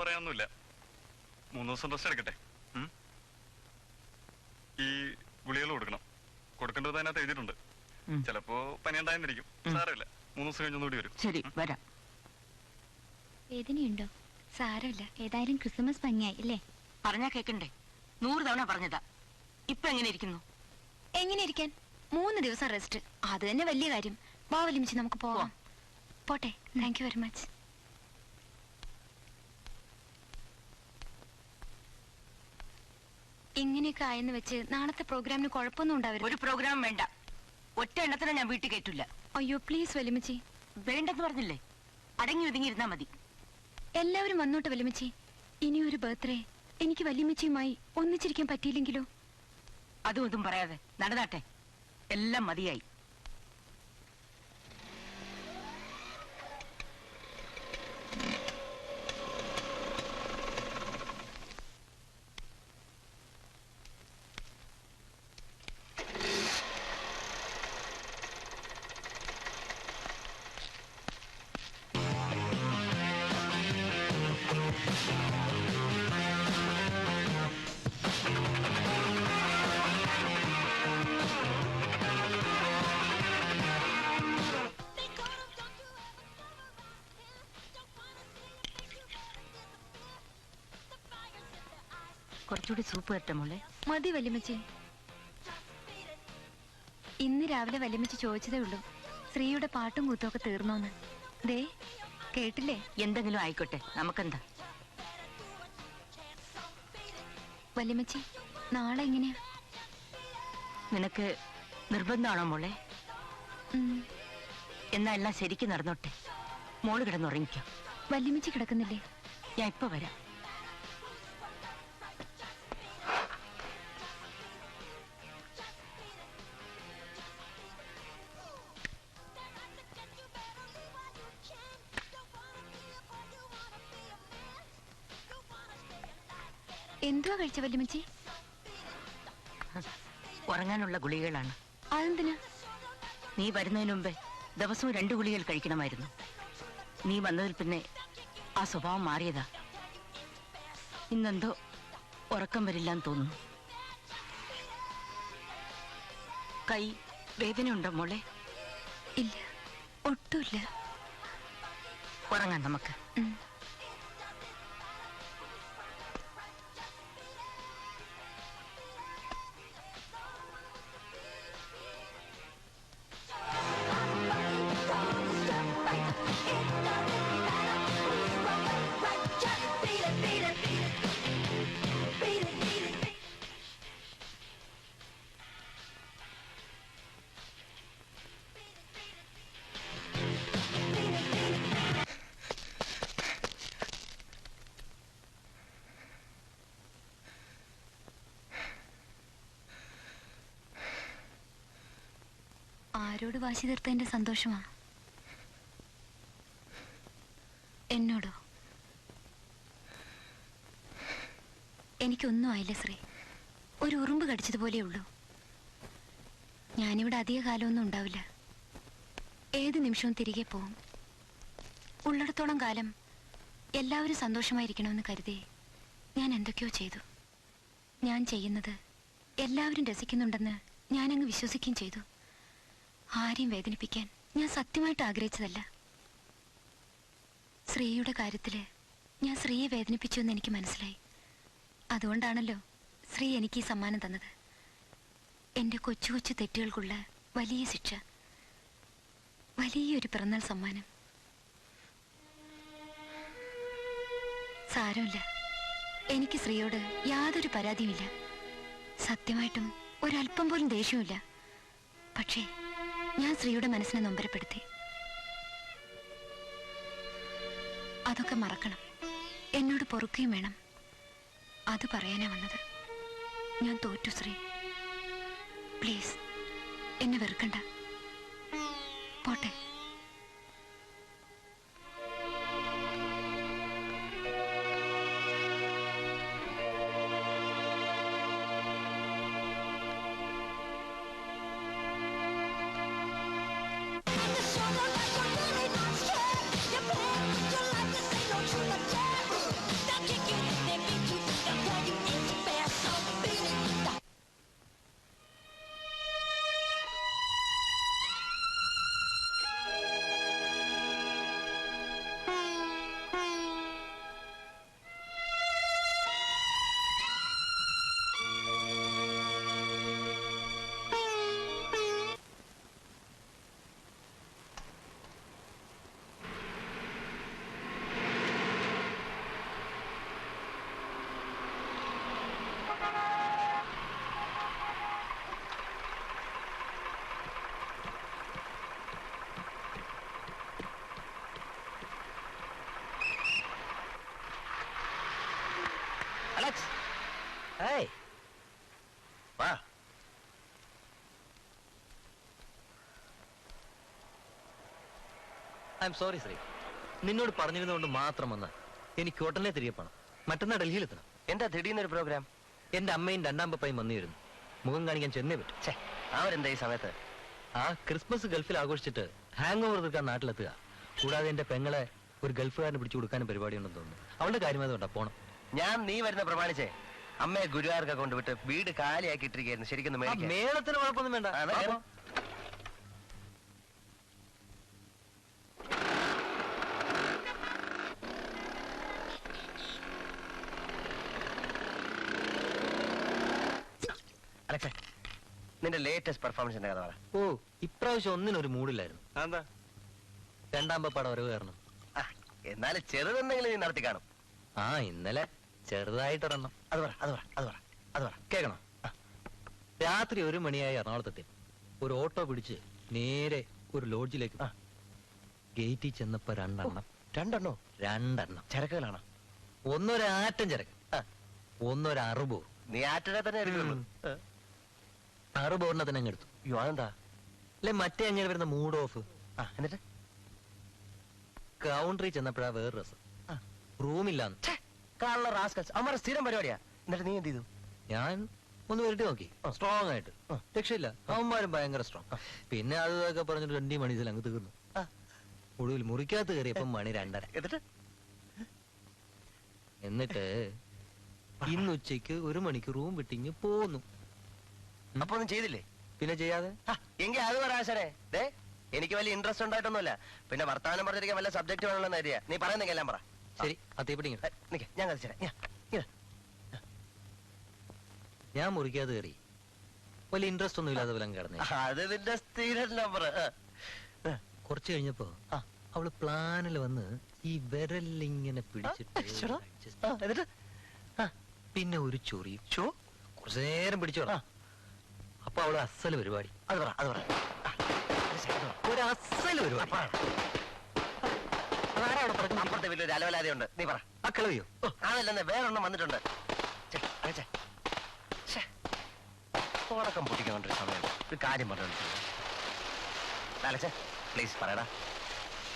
പറയാനൊന്നുമില്ല. 3 ദിവസം റെസ്റ്റ് എടുക്കട്ടെ. ഈ ഗുളികൾ കൊടുക്കണം. കൊടുക്കേണ്ടത് അതിനകത്ത് എഴുതിയിട്ടുണ്ട്. ചിലപ്പോ പനി ഉണ്ടായെന്നിരിക്കും. സാരമില്ല, 3 ദിവസം കഴിഞ്ഞൊന്നുകൂടി വരും. ശരി, വരാം. വേദനയുണ്ടോ? സാരമില്ല, ഏതായാലും ക്രിസ്മസ് ഭംഗിയായി അല്ലേ? പറഞ്ഞാ കേക്കണ്ടേ? 100 തവണ പറഞ്ഞതാ. ഇപ്പൊ എങ്ങനെ ഇരിക്കുന്നു? എങ്ങനെ ഇരിക്കാൻ? 3 ദിവസം റെസ്റ്റ്, അത് തന്നെ വലിയ കാര്യം. വാ വലിമിച്ച് നമുക്ക് പോവാം. പോട്ടെ. Thank you very much. ഇങ്ങനെയൊക്കെ ആയെന്ന് വെച്ച് നാളത്തെ പ്രോഗ്രാമിന് കുഴപ്പമൊന്നും ഉണ്ടാവരുത്. ഒരു പ്രോഗ്രാം വേണ്ട. ഒറ്റ എണ്ണത്തിനെ ഞാൻ വീട്ടിൽ കയറ്റില്ല. അയ്യോ പ്ലീസ് വലിമിച്ചി. വേണ്ടെന്ന് പറഞ്ഞില്ലേ? അടങ്ങി ഒതുങ്ങിയിരുന്നാ മതി. എല്ലാവരും വന്നോട്ടെ വലിമിച്ചി. ഇനിയൊരു ബർത്ത്ഡേ എനിക്ക് വലിയമ്മച്ചിയുമായി ഒന്നിച്ചിരിക്കാൻ പറ്റിയില്ലെങ്കിലോ? അതും ഇതും പറയാതെ നടന്നാട്ടെ. എല്ലാം മതിയായി. കുറച്ചുകൂടി സൂപ്പ് തരട്ടെ മോളെ? മതി വല്യമ്മച്ചി. ഇന്ന് രാവിലെ വല്യമ്മച്ചി ചോദിച്ചതേ ഉള്ളൂ, ശ്രീയുടെ പാട്ടും കൂത്തൊക്കെ തീർന്നോന്ന്. ദേ കേട്ടില്ലേ? എന്തെങ്കിലും ആയിക്കോട്ടെ, നമുക്കെന്താ. വല്യമ്മച്ചി നാളെ എങ്ങനെയാ? നിനക്ക് നിർബന്ധമാണോ മോളെ? എന്നാ എല്ലാം ശരിക്കും നടന്നോട്ടെ. മോള് കിടന്നുറങ്ങിക്കോ. വല്യമ്മച്ചി കിടക്കുന്നില്ലേ? ഞാൻ ഇപ്പൊ വരാം. എന്തുവാ കഴിച്ച വല്യമ്മച്ചി? ഉറങ്ങാനുള്ള ഗുളികകളാണ്. അതെന്തിനാ? നീ വരുന്നതിന് മുമ്പേ ദിവസവും 2 ഗുളികകൾ കഴിക്കണമായിരുന്നു. നീ വന്നതിൽ പിന്നെ ആ സ്വഭാവം മാറിയതാ. ഇന്നെന്തോ ഉറക്കം വരില്ലാന്ന് തോന്നുന്നു. കൈ വേദനയുണ്ടോ മോളെ? ഇല്ല, ഒട്ടുമില്ല. ഉറങ്ങാൻ നമുക്ക്. ആരോട് വാശി തീർത്തതിന്റെ സന്തോഷമാ? എന്നോടോ? എനിക്കൊന്നും ആയില്ല ശ്രീ. ഒരു ഉറുമ്പ് കടിച്ചതുപോലെ ഉള്ളൂ. ഞാനിവിടെ അധിക കാലമൊന്നും ഉണ്ടാവില്ല. ഏത് നിമിഷവും തിരികെ പോവും. ഉള്ളിടത്തോളം കാലം എല്ലാവരും സന്തോഷമായിരിക്കണമെന്ന് കരുതി ഞാൻ എന്തൊക്കെയോ ചെയ്തു. ഞാൻ ചെയ്യുന്നത് എല്ലാവരും രസിക്കുന്നുണ്ടെന്ന് ഞാനങ്ങ് വിശ്വസിക്കുകയും ചെയ്തു. ആരെയും വേദനിപ്പിക്കാൻ ഞാൻ സത്യമായിട്ട് ആഗ്രഹിച്ചതല്ല. ശ്രീയുടെ കാര്യത്തില് ഞാൻ ശ്രീയെ വേദനിപ്പിച്ചു എന്ന് എനിക്ക് മനസ്സിലായി. അതുകൊണ്ടാണല്ലോ ശ്രീ എനിക്ക് ഈ സമ്മാനം തന്നത്. എൻ്റെ കൊച്ചു കൊച്ചു തെറ്റുകൾക്കുള്ള വലിയ ശിക്ഷ, വലിയൊരു പിറന്നാൾ സമ്മാനം. സാരമില്ല, എനിക്ക് ശ്രീയോട് യാതൊരു പരാതിയുമില്ല. സത്യമായിട്ടും ഒരല്പം പോലും ദേഷ്യമില്ല. പക്ഷേ ഞാൻ ശ്രീയുടെ മനസ്സിനെ നൊമ്പരപ്പെടുത്തി. അതൊക്കെ മറക്കണം. എന്നോട് പൊറുക്കുകയും വേണം. അത് പറയാനാ വന്നത്. ഞാൻ തോറ്റു ശ്രീ. പ്ലീസ് എന്നെ വെറുക്കണ്ട. പോട്ടെ. ഐ എം സോറി ശ്രീ, നിന്നോട് പറഞ്ഞിരുന്നതുകൊണ്ട് മാത്രം വന്ന എനിക്ക് ഉടനെ തിരികെ പോണം. മറ്റന്നാ ഡൽഹിയിലെത്തണം. എന്താ തിടീന്നൊരു പ്രോഗ്രാം? എന്റെ അമ്മയും രണ്ടാം പപ്പായും വന്നിരുന്നു. മുഖം കാണിക്കാൻ ചെന്നേ പറ്റും. ഛേ, അവരെന്താ ഈ സമയത്ത്? ആ ക്രിസ്മസ് ഗൾഫിൽ ആഘോഷിച്ചിട്ട് ഹാങ് ഓവർ തീർക്കാൻ നാട്ടിലെത്തുക. കൂടാതെ എന്റെ പെങ്ങളെ ഒരു ഗൾഫുകാരനെ പിടിച്ചു കൊടുക്കാനും പരിപാടിയുണ്ടെന്ന് തോന്നുന്നു. അവളുടെ കാര്യം അതുകൊണ്ടാ പോണം. ഞാൻ നീ വരുന്ന പ്രമാണിച്ചേ അമ്മയെ ഗുരുവാർക്ക കൊണ്ടുവിട്ട് വീട് കാലിയാക്കി ഇട്ടിരിക്കുന്നു. ശരിക്കും മേളത്തിന് കുഴപ്പമൊന്നും വേണ്ട. അലക്സേ, നിന്റെ ലേറ്റസ്റ്റ് പെർഫോമൻസിന്റെ കഥ പറ. ഓ, ഇപ്രാവശ്യം ഒന്നിനൊരു മൂഡില്ലായിരുന്നു. എന്താ? രണ്ടാം പപ്പാടെ വരവ് കാരണം. എന്നാലും ചെറുതെന്തെങ്കിലും നീ നടത്തി കാണും. ആ, ഇന്നലെ ചെറുതായിട്ടൊരെണ്ണം. അത് പറ, അത് പറ, അത് പറ, അത് പറ. കേൾക്കണം. രാത്രി 1 മണിയായി എറണാകുളത്തെത്തി. ഒരു ഓട്ടോ പിടിച്ച് നേരെ ഒരു ലോഡ്ജിലേക്ക് ഗേറ്റിൽ ചെന്നപ്പോ രണ്ടെണ്ണം. രണ്ടെണ്ണോ? ചരക്കുകളാണോ? ഒന്നൊരാറ്റം ചരക്ക്, ഒന്നൊരറുബോർ. നീ ആറ്റിനെ തന്നെ എടുക്കുള്ളൂ. അറുബോറിനെ തന്നെ അങ്ങ് എടുത്തു. അയ്യോ, അതെന്താ? അല്ലെ മറ്റേ അങ്ങനെ വരുന്ന മൂഡ് ഓഫ്. എന്നിട്ട് കൗണ്ടറിൽ ചെന്നപ്പോഴാ വേറെ രസം. റൂമില്ലാന്ന്. അമ്മയുടെ സ്ഥിരം പരിപാടിയാ. എന്നിട്ട് നീ എന്ത് ചെയ്തു? ഞാൻ ഒന്ന് വരട്ടി നോക്കി, സ്ട്രോങ് ആയിട്ട്. രക്ഷയില്ല, അവന്മാരും ഭയങ്കര സ്ട്രോങ്. പിന്നെ അത് ഇതൊക്കെ പറഞ്ഞിട്ട് 2 മണിസിൽ അങ്ങ് തീർന്നു. ഒടുവിൽ മുറിക്കകത്ത് കയറിയപ്പം മണി 2:30. എന്നിട്ട് ഇന്ന് ഉച്ചയ്ക്ക് 1 മണിക്ക് റൂം വിട്ടിങ്ങ് പോന്നു. അപ്പൊ ഒന്നും ചെയ്തില്ലേ? പിന്നെ ചെയ്യാതെ എങ്കിൽ അത് പറയാശനെ. എനിക്ക് വലിയ ഇൻട്രസ്റ്റ് ഉണ്ടായിട്ടൊന്നുമില്ല. പിന്നെ വർത്താനം പറഞ്ഞിരിക്കാൻ വല്ല സബ്ജക്ട് വേണമെന്ന് അറിയാ. നീ പറയുന്നെങ്കിൽ എല്ലാം പറ. ശരി, അതേപടി ഞാൻ കത്തിച്ചേ. ഞാൻ മുറിക്കാതെ കയറി. വലിയ ഇൻട്രസ്റ്റ് ഒന്നും ഇല്ലാതെ വല്ലതും കിടന്നേ. അത് നിന്റെ സ്ഥിരം നമ്പർ. കുറച്ച് കഴിഞ്ഞപ്പോ അവള് പ്ലാനിൽ വന്ന് ഈ വിരലിങ്ങനെ പിടിച്ചിട്ട് പിന്നെ ഒരു ചൊറിയും. കുറച്ചു നേരം പിടിച്ചോ. അപ്പൊ അവള് അസല് പരിപാടി. അത് പറ, അത് പറ. ഒരു അസല് പരിപാടി. അപ്പുറത്തെ വലിയൊരു അലവലാതെയുണ്ട്. നീ പറ. ആ കളവിയോ? അതല്ലെന്ന് വേറൊന്നും വന്നിട്ടുണ്ട്. ഉറക്കം പൊട്ടിക്കൊണ്ടൊരു സമയം ഒരു കാര്യം പറഞ്ഞു. പ്ലീസ് പറയടാ.